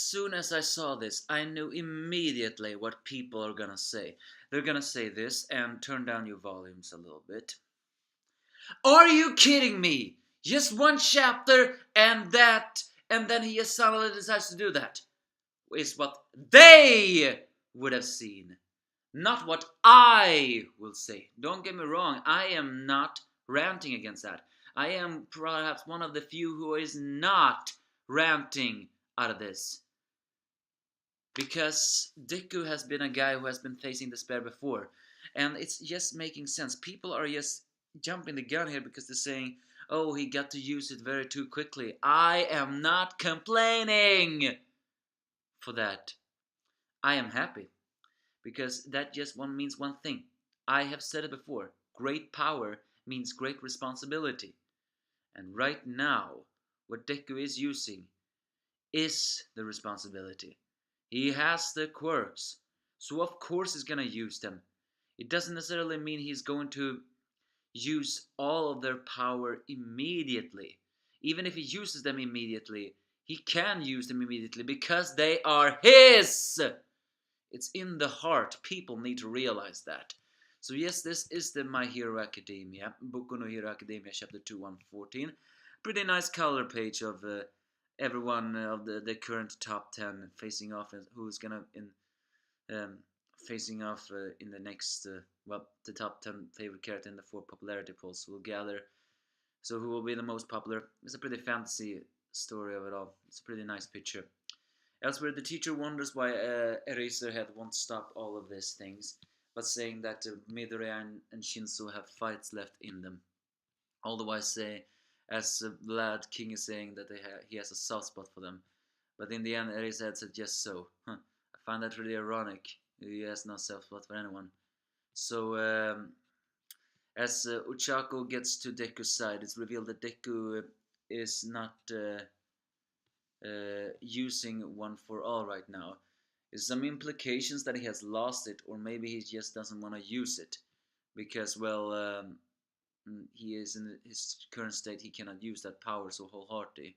soon as I saw this, I knew immediately what people are gonna say. They're gonna say this, and turn down your volumes a little bit. Are you kidding me? Just one chapter and then he just suddenly decides to do that. Is what they would have seen, not what I will say. Don't get me wrong, I am not ranting against that. I am perhaps one of the few who is not ranting out of this. Because Deku has been a guy who has been facing despair before. And it's just making sense. People are just jumping the gun here because they're saying, oh, he got to use it very too quickly. I am not complaining for that. I am happy. Because that just means one thing. I have said it before. Great power means great responsibility. And right now, what Deku is using is the responsibility. He has the quirks, so of course he's gonna use them. It doesn't necessarily mean he's going to use all of their power immediately. Even if he uses them immediately, he can use them immediately because they are his! It's in the heart. People need to realize that. So yes, this is the My Hero Academia, Boku no Hero Academia, chapter 2, 114. Pretty nice color page of everyone of the current top 10 facing off, and who's gonna facing off in the next the top 10 favorite character in the 4 popularity polls will gather. So who will be the most popular? It's a pretty fantasy story of it all. It's a pretty nice picture. Elsewhere, the teacher wonders why Eraserhead won't stop all of these things, but saying that Midoriya and Shinzo have fights left in them. Otherwise, as Vlad King is saying that he has a soft spot for them. But in the end, Eraserhead said just so. I find that really ironic. He has no soft spot for anyone. So, as Uchako gets to Deku's side, it's revealed that Deku is not using one for all right now. There's some implications that he has lost it, or maybe he just doesn't want to use it because, well, he is in his current state. He cannot use that power so wholeheartedly.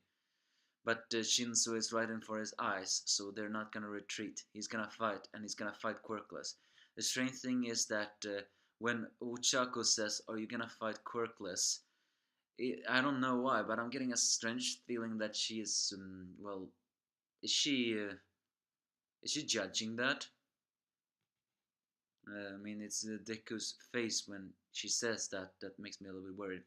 But Shinzo is right in for his eyes, so they're not gonna retreat. He's gonna fight, and he's gonna fight quirkless. The strange thing is that when Uchako says, "Are you gonna fight quirkless?" I don't know why, but I'm getting a strange feeling that she is, well, is she judging that? I mean, it's Deku's face when she says that makes me a little bit worried.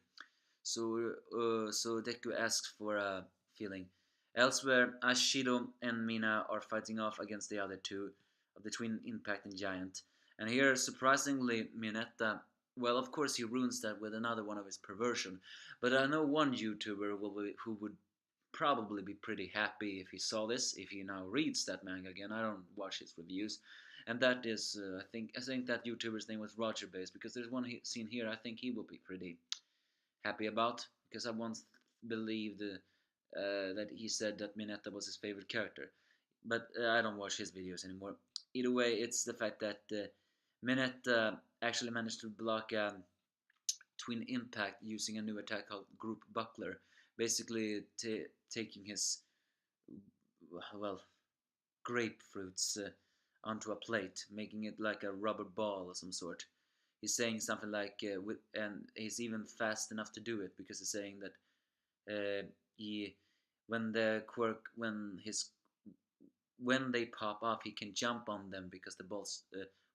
So Deku asks for a feeling. Elsewhere, Ashido and Mina are fighting off against the other two of the Twin Impact and Giant. And here, surprisingly, Mineta, well, of course he ruins that with another one of his perversion. But I know one YouTuber who would probably be pretty happy if he saw this, if he now reads that manga again. I don't watch his reviews. And that is, I think that YouTuber's name was Roger Base, because there's one scene here I think he will be pretty happy about, because I once believed that he said that Mineta was his favorite character, but I don't watch his videos anymore. Either way, it's the fact that Mineta actually managed to block a Twin Impact using a new attack called Group Buckler, basically taking his, well, grapefruits onto a plate, making it like a rubber ball of some sort. He's saying something like, and he's even fast enough to do it, because he's saying that when they pop off, he can jump on them because the balls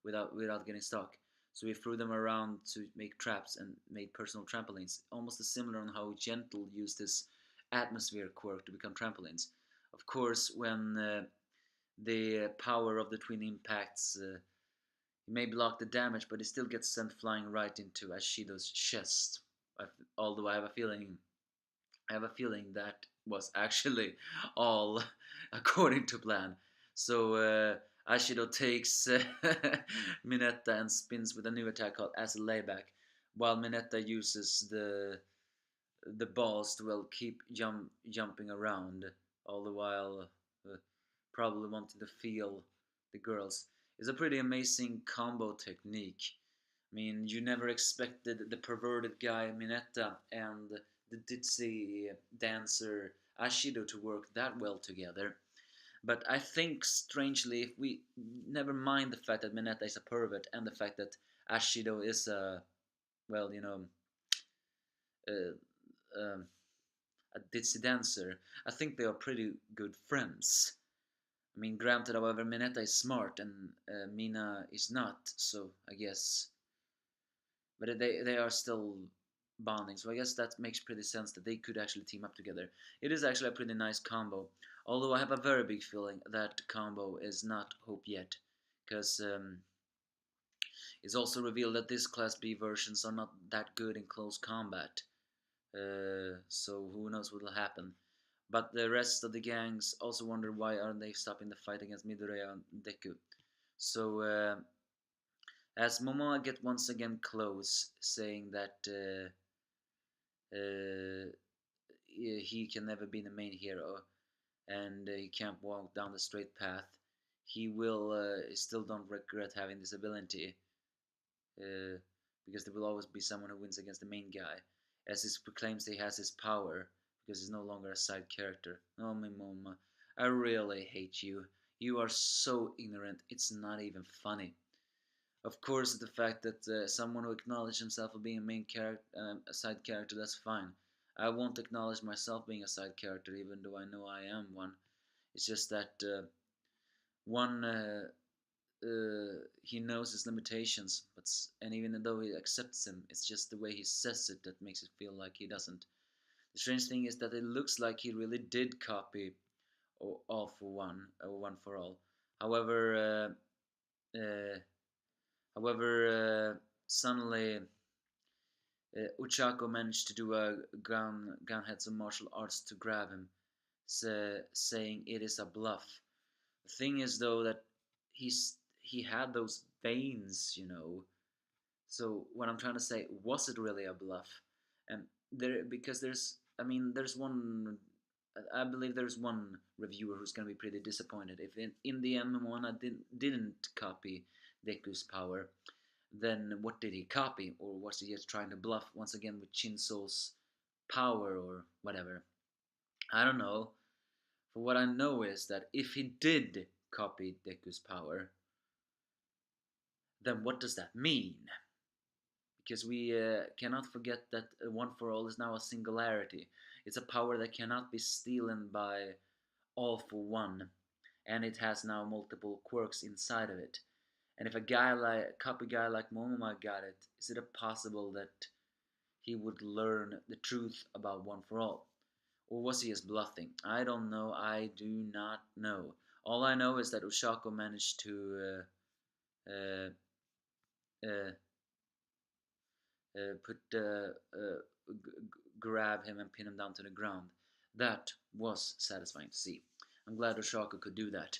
without getting stuck. So he threw them around to make traps and made personal trampolines, almost similar on how Gentle used his atmosphere quirk to become trampolines. Of course, when the power of the Twin Impacts, he may block the damage, but he still gets sent flying right into Ashido's chest. Although I have a feeling that was actually all according to plan. So Ashido takes Mineta and spins with a new attack called Acid Layback, while Mineta uses the balls to, well, keep jumping around, all the while probably wanting to feel the girls. It's a pretty amazing combo technique. I mean, you never expected the perverted guy Mineta and the ditzy dancer Ashido to work that well together. But I think, strangely, if we never mind the fact that Mineta is a pervert and the fact that Ashido is a, well, uh, um, a ditzy dancer, I think they are pretty good friends. I mean, granted, however, Mineta is smart and Mina is not, so I guess, but they are still bonding. So I guess that makes pretty sense that they could actually team up together. It is actually a pretty nice combo. Although I have a very big feeling that combo is not Hope yet, because it's also revealed that this Class B versions are not that good in close combat. So who knows what will happen. But the rest of the gangs also wonder why aren't they stopping the fight against Midoriya and Deku. So as Momoa get once again close, saying that he can never be the main hero and he can't walk down the straight path, he will still don't regret having this ability uh, because there will always be someone who wins against the main guy, as he proclaims he has his power because he's no longer a side character. Oh, my mama, I really hate you. You are so ignorant, it's not even funny. Of course, the fact that someone who acknowledges himself as being a main character, a side character, that's fine. I won't acknowledge myself being a side character, even though I know I am one. It's just that one he knows his limitations, and even though he accepts them, it's just the way he says it that makes it feel like he doesn't. The strange thing is that it looks like he really did copy All for One or One for All. However, suddenly Uchako managed to do a gun heads of martial arts to grab him, saying it is a bluff. The thing is though that he had those veins. So what I'm trying to say, was it really a bluff? And because there's one. I believe there's one reviewer who's going to be pretty disappointed if in the end Momoa didn't copy Deku's power. Then what did he copy, or was he just trying to bluff once again with Shinso's power or whatever? I don't know. For what I know is that if he did copy Deku's power, then what does that mean? Because we cannot forget that One for All is now a singularity. It's a power that cannot be stolen by All for One, and it has now multiple quirks inside of it. And if a copy guy like Momoma got it, is it possible that he would learn the truth about One for All? Or was he just bluffing? I don't know. I do not know. All I know is that Ushako managed to uh, uh, put grab him and pin him down to the ground. That was satisfying to see. I'm glad Ushako could do that.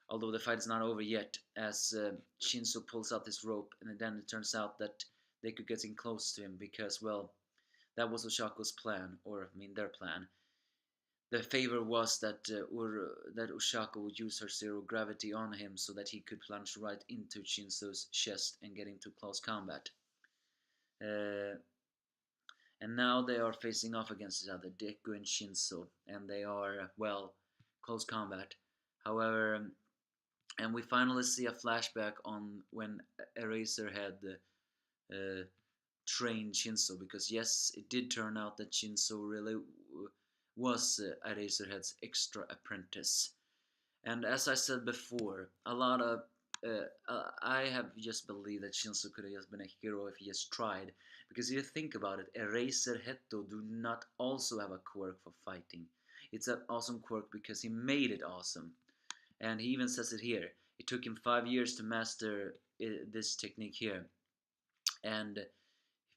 Although the fight is not over yet, as Shinso pulls out this rope, and then it turns out that they could get in close to him because, well, that was Oshako's plan, or I mean their plan. The favor was that that Ushako would use her zero gravity on him so that he could plunge right into Shinso's chest and get into close combat. Uh, and now they are facing off against each other, Deku and Shinso, and they are, well, close combat. However, and we finally see a flashback on when Eraserhead uh, trained Shinso, because yes, it did turn out that Shinso really was Eraserhead's extra apprentice. And as I said before, a lot of I have just believed that Shinso could have just been a hero if he just tried. Because if you think about it, Eraser Hetto do not also have a quirk for fighting. It's an awesome quirk because he made it awesome. And he even says it here. It took him 5 years to master this technique here. And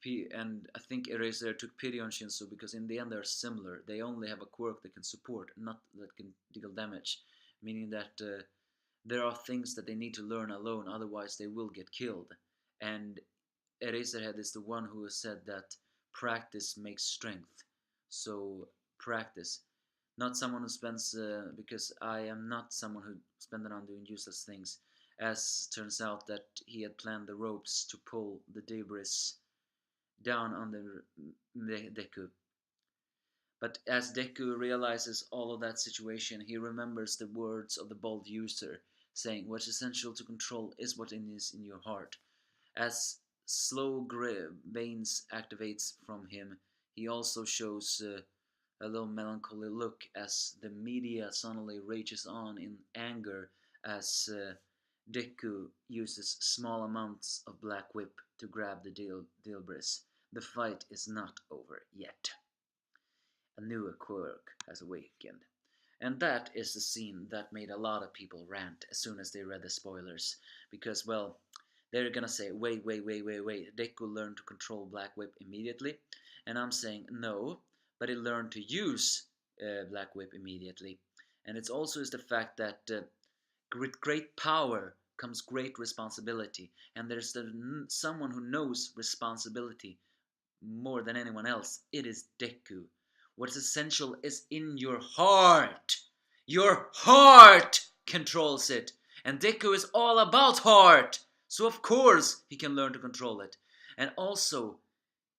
I think Eraser took pity on Shinso because in the end they're similar. They only have a quirk that can support, not that can deal damage. Meaning that there are things that they need to learn alone, otherwise they will get killed. And Eraserhead is the one who has said that practice makes strength. So practice. Not someone who spends, because I am not someone who spends it on doing useless things. As turns out that he had planned the ropes to pull the debris down on the Deku. But as Deku realizes all of that situation, he remembers the words of the bold user, saying, "What's essential to control is what is in your heart." As slow veins activates from him, he also shows a little melancholy look as the media suddenly rages on in anger as Deku uses small amounts of Black Whip to grab the Dilbris. The fight is not over yet. A new quirk has awakened. And that is the scene that made a lot of people rant as soon as they read the spoilers. Because, well, they're gonna say, wait. Deku learned to control Black Whip immediately. And I'm saying, no, but he learned to use Black Whip immediately. And it's also is the fact that with great power comes great responsibility. And there's someone who knows responsibility more than anyone else. It is Deku. What's essential is in your heart. Your heart controls it. And Deku is all about heart. So of course he can learn to control it. And also,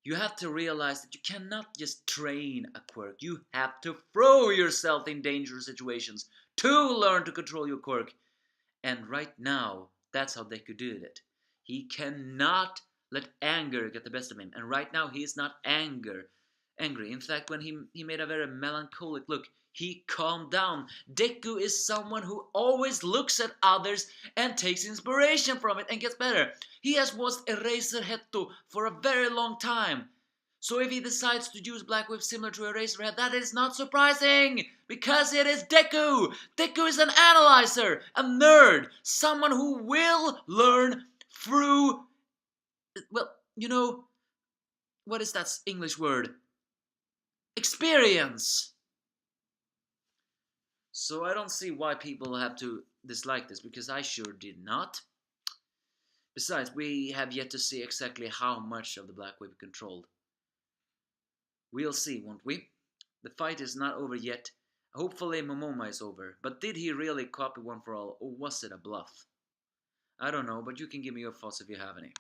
you have to realize that you cannot just train a quirk. You have to throw yourself in dangerous situations to learn to control your quirk. And right now, that's how Deku did it. He cannot let anger get the best of him. And right now, he is not angry. In fact, when he made a very melancholic look, he calmed down. Deku is someone who always looks at others and takes inspiration from it and gets better. He has watched Eraserhead for a very long time. So if he decides to use Black Whip similar to Eraserhead, that is not surprising, because it is Deku! Deku is an analyzer, a nerd, someone who will learn through, well, what is that English word? Experience! So I don't see why people have to dislike this, because I sure did not. Besides, we have yet to see exactly how much of the Black Whip controlled. We'll see, won't we? The fight is not over yet. Hopefully Momoma is over. But did he really copy One for All, or was it a bluff? I don't know, but you can give me your thoughts if you have any.